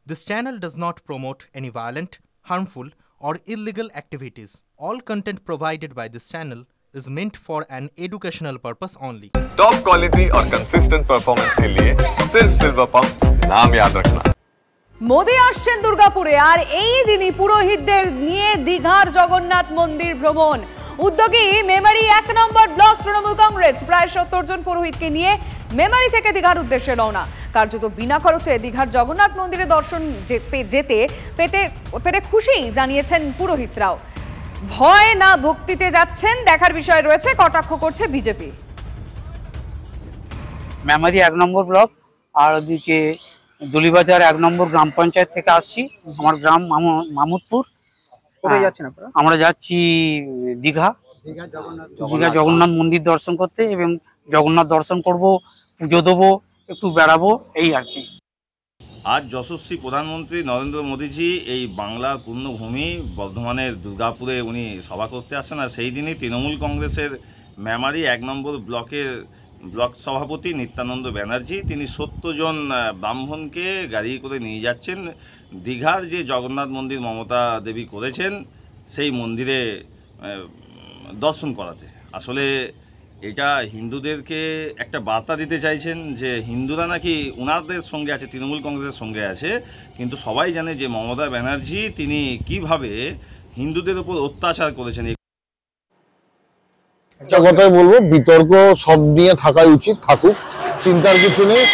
This channel does not promote any violent, harmful, or illegal activities. All content provided by this channel is meant for an educational purpose only. Top quality और consistent performance के लिए सिर्फ silver pump नाम याद रखना। মোদি আসছেন দুর্গাপুরে আর এই দিনই পুরোহিতদের নিয়ে দীঘার জগন্নাথ মন্দির ভ্রমণ। উদ্যোগী মেমারি ১ নম্বর ব্লক তৃণমূল কংগ্রেস প্রায় ৭০ জন পুরোহিতকে নিয়ে মেমারি থেকে দীঘার উদ্দেশ্যে রওনা। কার্যত বিনা খরচে দীঘার জগন্নাথ মন্দিরে দর্শন পেতে খুশি জানিয়েছেন পুরোহিতরাও। ভয় না ভক্তিতে যাচ্ছেন দেখার বিষয় রয়েছে, কটাক্ষ করছে বিজেপি। মেমারি ১ নম্বর ব্লক আর ওদিকে দুলিবাজার ১ নম্বর গ্রাম পঞ্চায়েত থেকে আসছি। আমার গ্রাম মামুদপুর। কোথায় যাচ্ছেন আপনারা? আমরা যাচ্ছি দীঘা জগন্নাথ মন্দির দর্শন করতে এবং জগন্নাথ দর্শন করব, পুজো দেবো, একটু বেড়াবো, এই আর কি। আজ যশস্বী প্রধানমন্ত্রী নরেন্দ্র মোদীজি এই বাংলার পূর্ণভূমি বর্ধমানের দুর্গাপুরে উনি সভা করতে আসছেন। আর সেই দিনই তৃণমূল কংগ্রেসের মেমারি ১ নম্বর ব্লকের ব্লক সভাপতি নিত্যানন্দ ব্যানার্জি তিনি ৭০ জন ব্রাহ্মণকে গাড়ি করে নিয়ে যাচ্ছেন দীঘার যে জগন্নাথ মন্দির মমতা দেবী করেছেন সেই মন্দিরে দর্শন করাতে। আসলে এটা হিন্দুদেরকে একটা বার্তা দিতে চাইছেন যে হিন্দুরা নাকি ওনাদের সঙ্গে আছে, তৃণমূল কংগ্রেসের সঙ্গে আছে, কিন্তু সবাই জানে যে মমতা ব্যানার্জি তিনি কিভাবে হিন্দুদের উপর অত্যাচার করেছেন। একটা কথাই বলবো, বিতর্ক সব নিয়ে থাকাই উচিত, থাকুক, চিন্তার কিছু নেই।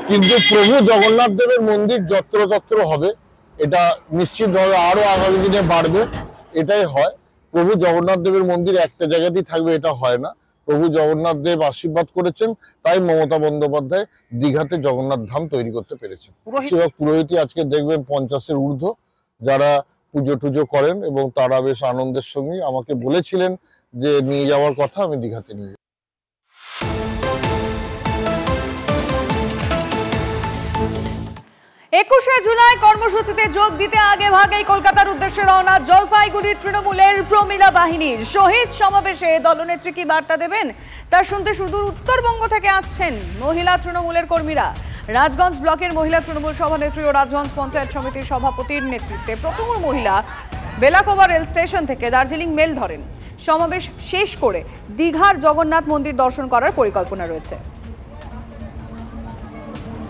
কিন্তু প্রভু জগন্নাথ দেবের মন্দির যত্রতত্র হবে, এটা নিশ্চিতভাবে আরো আগামী দিনে বাড়বে, এটাই হয়। প্রভু জগন্নাথ দেবের মন্দির একটা জায়গাতেই থাকবে এটা হয় না। প্রভু জগন্নাথ দেব আশীর্বাদ করেছেন, তাই মমতা বন্দ্যোপাধ্যায় দীঘাতে জগন্নাথ ধাম তৈরি করতে পেরেছেন। পুরোহিতই আজকে দেখবেন ৫০-এর ঊর্ধ্ব যারা পুজো টুজো করেন এবং তারা বেশ আনন্দের সঙ্গে আমাকে বলেছিলেন যে নিয়ে যাওয়ার কথা, আমি দীঘাতে নিয়ে। ২১শে জুলাই কর্মসূচিতে যোগ দিতে আগে ভাগেই কলকাতার উদ্দেশ্যে রওনা জলপাইগুড়ির তৃণমূলের প্রমীলা বাহিনীর। শহীদ সমাবেশে দলনেত্রী কি বার্তা দেবেন তা শুনতে সুদূর উত্তরবঙ্গ থেকে আসছেন মহিলা তৃণমূলের কর্মীরা। রাজগঞ্জ ব্লকের মহিলা তৃণমূল সভানেত্রী ও রাজগঞ্জ পঞ্চায়েত সমিতির সভাপতির নেতৃত্বে প্রচুর মহিলা বেলাকোবা রেল স্টেশন থেকে দার্জিলিং মেল ধরেন। সমাবেশ শেষ করে দীঘার জগন্নাথ মন্দির দর্শন করার পরিকল্পনা রয়েছে।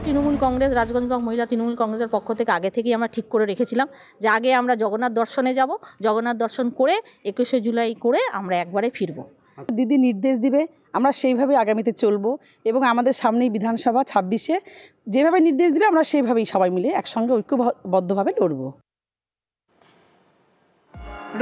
তৃণমূল কংগ্রেস রাজগঞ্জ ব্লক মহিলা তৃণমূল কংগ্রেসের পক্ষ থেকে আগে থেকেই আমরা ঠিক করে রেখেছিলাম যে আগে আমরা জগন্নাথ দর্শনে যাব, জগন্নাথ দর্শন করে ২১শে জুলাই করে আমরা একবারে ফিরব। দিদি নির্দেশ দিবে আমরা সেইভাবে আগামীতে চলবো এবং আমাদের সামনেই বিধানসভা ২৬-এ যেভাবে নির্দেশ দিবে আমরা সেইভাবেই সবাই মিলে একসঙ্গে ঐক্যবদ্ধভাবে লড়বো।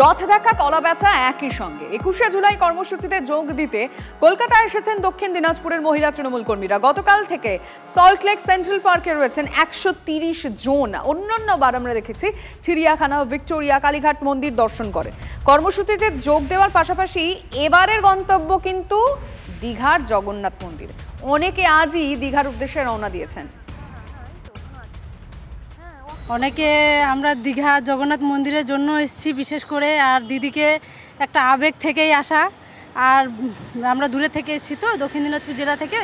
রথ দেখা, কলা বেচা একই সঙ্গে ২১শে জুলাই কর্মসূচিতে যোগ দিতে কলকাতায় এসেছেন দক্ষিণ দিনাজপুরের মহিলা তৃণমূল কর্মীরা। গতকাল থেকে সল্টলেক সেন্ট্রাল পার্কে রয়েছেন ১৩০ জন। অন্যান্যবার আমরা দেখেছি চিড়িয়াখানা, ভিক্টোরিয়া, কালীঘাট মন্দির দর্শন করে। কর্মসূচিতে যোগ দেওয়ার পাশাপাশি এবারের গন্তব্য কিন্তু দীঘার জগন্নাথ মন্দির। অনেকে আজই দীঘার উদ্দেশ্যে রওনা দিয়েছেন। অনেকে আমরা দীঘা জগন্নাথ মন্দিরের জন্য এসেছি বিশেষ করে, আর দিদিকে একটা আবেগ থেকেই আসা। আর আমরা দূরে থেকে এসেছি তো দক্ষিণ দিনাজপুর জেলা থেকে,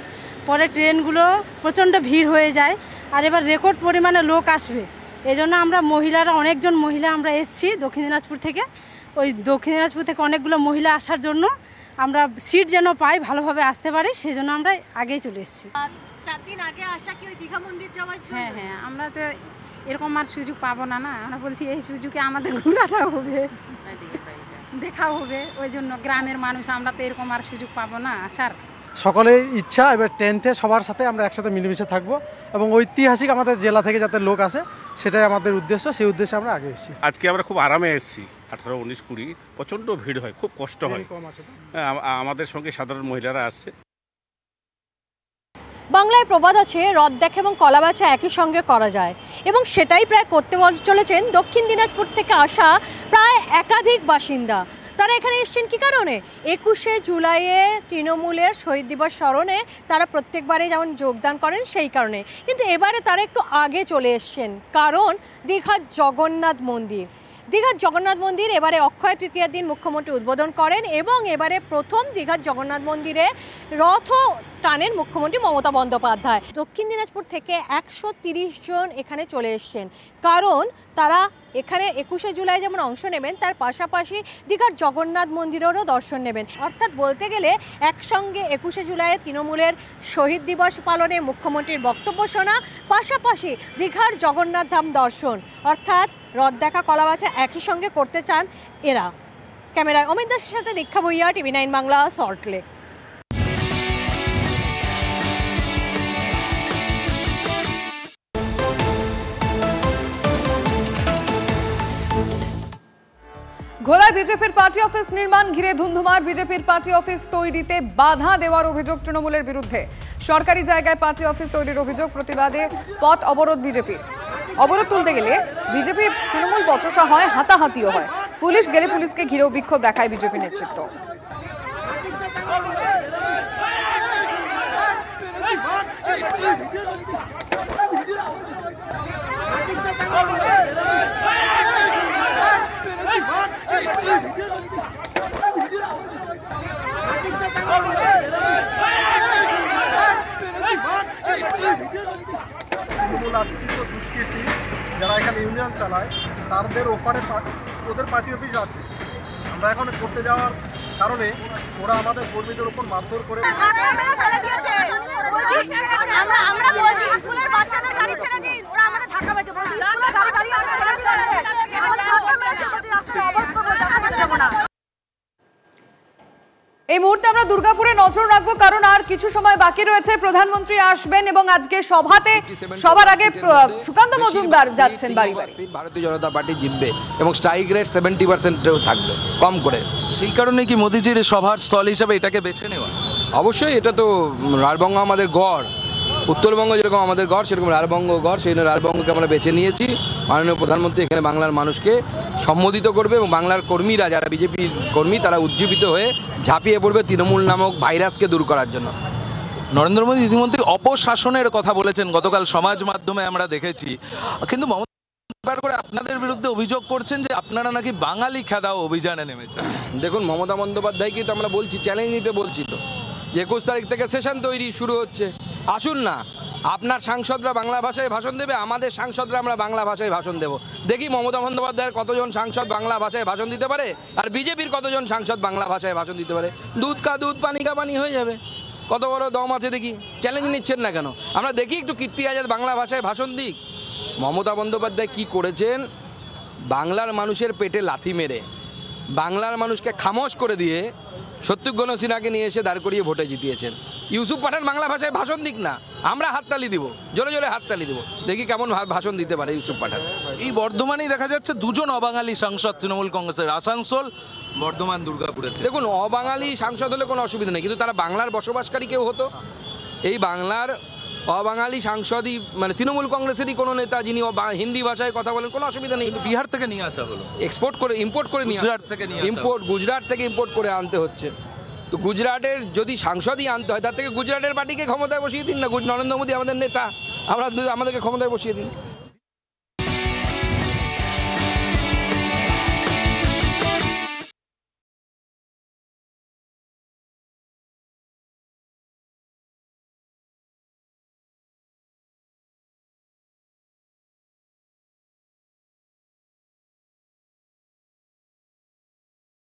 পরে ট্রেনগুলো প্রচণ্ড ভিড় হয়ে যায় আর এবার রেকর্ড পরিমাণে লোক আসবে। এজন্য আমরা মহিলারা অনেকজন মহিলা আমরা এসেছি দক্ষিণ দিনাজপুর থেকে। ওই দক্ষিণ দিনাজপুর থেকে অনেকগুলো মহিলা আসার জন্য আমরা সিট যেন পাই, ভালোভাবে আসতে পারি, সেই জন্য আমরা আগেই চলে এসেছি। ৪ দিন আগে আসা কি ওই দীঘা মন্দির যাওয়ার জন্য? হ্যাঁ, আমরা তো এরকম আর সুযোগ পাবো না। আমরা বলছি এই সুযোগে আমাদের ঘোরাটা হবে, দেখা হবে, ওই জন্য গ্রামের মানুষ আমরা তো এরকম আর সুযোগ পাবো না আসার। সকলের ইচ্ছা এবার 10th-এ সবার সাথে আমরা একসাথে মিলেমিশে থাকবো এবং ঐতিহাসিক আমাদের জেলা থেকে যাতে লোক আসে সেটাই আমাদের উদ্দেশ্য, সেই উদ্দেশ্যে আমরা আগে এসেছি। আজকে আমরা খুব আরামে এসেছি। 18, 19, 20 প্রচণ্ড ভিড় হয়, খুব কষ্ট হয়। আমাদের সঙ্গে সাধারণ মহিলারা আসছে। বাংলায় প্রবাদ আছে, রথ দেখা এবং কলা বেচা একই সঙ্গে করা যায়, এবং সেটাই প্রায় করতে চলেছেন দক্ষিণ দিনাজপুর থেকে আসা প্রায় একাধিক বাসিন্দা। তারা এখানে এসছেন কি কারণে? ২১শে জুলাইয়ে তৃণমূলের শহীদ দিবস স্মরণে তারা প্রত্যেকবারে যেমন যোগদান করেন সেই কারণে, কিন্তু এবারে তারা একটু আগে চলে এসছেন কারণ দীঘার জগন্নাথ মন্দির। দীঘার জগন্নাথ মন্দির এবারে অক্ষয় তৃতীয়ার দিন মুখ্যমন্ত্রী উদ্বোধন করেন এবং এবারে প্রথম দীঘার জগন্নাথ মন্দিরে রথ টানেন মুখ্যমন্ত্রী মমতা বন্দ্যোপাধ্যায়। দক্ষিণ দিনাজপুর থেকে 130 জন এখানে চলে এসছেন, কারণ তারা এখানে 21শে জুলাই যেমন অংশ নেবেন তার পাশাপাশি দীঘার জগন্নাথ মন্দিরেরও দর্শন নেবেন। অর্থাৎ বলতে গেলে একসঙ্গে 21শে জুলাইয়ে তৃণমূলের শহীদ দিবস পালনে মুখ্যমন্ত্রীর বক্তব্য শোনা, পাশাপাশি দীঘার জগন্নাথ ধাম দর্শন, অর্থাৎ রথ দেখা কলাবাচা একই সঙ্গে করতে চান এরা। ক্যামেরায় অমিত দাসের সাথে দীক্ষা ভুইয়া, TV9 বাংলা, সল্টলেক। ঘোলায় বিজেপির পার্টি অফিস নির্মাণ ঘিরে ধুন্ধুমার। বিজেপির পার্টি অফিস তৈরিতে বাধা দেওয়ার অভিযোগ তৃণমূলের বিরুদ্ধে। সরকারি জায়গায় পার্টি অফিস তৈরির অভিযোগ প্রতিবাদে পথ অবরোধ বিজেপির। অবরোধ তুলতে গেলে বিজেপি তৃণমূল বচসা হয়, হাতাহাতিও হয়। পুলিশ গেলে পুলিশকে ঘিরেও বিক্ষোভ দেখায় বিজেপি নেতৃত্ব। দুষ্কৃতী যারা এখানে ইউনিয়ন চালায় তাদের ওপারে ওদের পার্টি অফিস আছে। আমরা এখন করতে যাওয়ার কারণে ওরা আমাদের কর্মীদের উপর মারধর করে এই মুহূর্তে আমরা দুর্গাপুরে নজর রাখবো, কারণ আর কিছু সময় বাকি রয়েছে। প্রধানমন্ত্রী আসবেন এবং আজকে সভাতে সবার আগে সুকান্ত মজুমদার যাচ্ছেন বাড়ি বাড়ি। ভারতীয় জনতা পার্টি জিতবে এবং স্ট্রাইক রেট 70% থাকবে কম করে। সেই কারণে কি মোদিজির সভার স্থল হিসাবে এটাকে বেছে নেওয়া? অবশ্যই, এটা তো রাঢ়বঙ্গ আমাদের গড়। উত্তরবঙ্গ যেরকম আমাদের গড় সেরকম রাঢ়বঙ্গ গড়, সেই জন্য রাঢ়বঙ্গকে আমরা বেছে নিয়েছি। মাননীয় প্রধানমন্ত্রী এখানে বাংলার মানুষকে সম্বোধিত করবে এবং বাংলার কর্মীরা যারা বিজেপির কর্মী তারা উজ্জীবিত হয়ে ঝাঁপিয়ে পড়বে তৃণমূল নামক ভাইরাসকে দূর করার জন্য। নরেন্দ্র মোদী ইতিমধ্যে অপশাসনের কথা বলেছেন, গতকাল সমাজ মাধ্যমে আমরা দেখেছি। কিন্তু মমতা করে আপনাদের বিরুদ্ধে অভিযোগ করছেন যে আপনারা নাকি বাঙালি খেদাও অভিযানে নেমেছেন। দেখুন, মমতা বন্দ্যোপাধ্যায়কে তো আমরা বলছি, চ্যালেঞ্জ নিতে বলছি তো, যে 21 তারিখ থেকে সেশন তৈরি শুরু হচ্ছে। আসুন না, আপনার সাংসদরা বাংলা ভাষায় ভাষণ দেবে, আমাদের সাংসদরা আমরা বাংলা ভাষায় ভাষণ দেব। দেখি মমতা বন্দ্যোপাধ্যায়ের কতজন সাংসদ বাংলা ভাষায় ভাষণ দিতে পারে আর বিজেপির কতজন সাংসদ বাংলা ভাষায় ভাষণ দিতে পারে। দুধ কা দুধ, পানি কা পানি হয়ে যাবে। কত বড় দম আছে দেখি। চ্যালেঞ্জ নিচ্ছেন না কেন? আমরা দেখি একটু কীর্তি আজাদ বাংলা ভাষায় ভাষণ দিক। মমতা বন্দ্যোপাধ্যায় কি করেছেন? বাংলার মানুষের পেটে লাথি মেরে বাংলার মানুষকে খামোশ করে দিয়ে শত্রুঘ্ন সিনহাকে নিয়ে এসে দাঁড় করিয়ে ভোটে জিতিয়েছেন। ইউসুফ পাঠান বাংলা ভাষায় ভাষণ দিক না, আমরা হাততালি দিব, জোরে জোরে হাততালি দিব, দেখি কেমন ভাষণ দিতে পারে ইউসুফ পাঠান। এই বর্ধমানেই দেখা যাচ্ছে দুজন অবাঙালি সাংসদ তৃণমূল কংগ্রেসের, আসানসোল, বর্ধমান, দুর্গাপুরে। দেখুন, অবাঙালি সাংসদ হলে কোনো অসুবিধা নেই, কিন্তু তারা বাংলার বসবাসকারী কেউ হতো। এই বাংলার অবাঙালি সাংসদই মানে তৃণমূল কংগ্রেসেরই কোনো নেতা যিনি হিন্দি ভাষায় কথা বলেন, কোনো অসুবিধা নেই। বিহার থেকে নিয়ে আসা হলো, ইম্পোর্ট করে নিয়ে, গুজরাট থেকে ইম্পোর্ট করে আনতে হচ্ছে। তো গুজরাটের যদি সাংসদই আনতে হয়, তার থেকে গুজরাটের পার্টিকে ক্ষমতায় বসিয়ে দিন না। নরেন্দ্র মোদী আমাদের নেতা, আমাদেরকে ক্ষমতায় বসিয়ে দিন।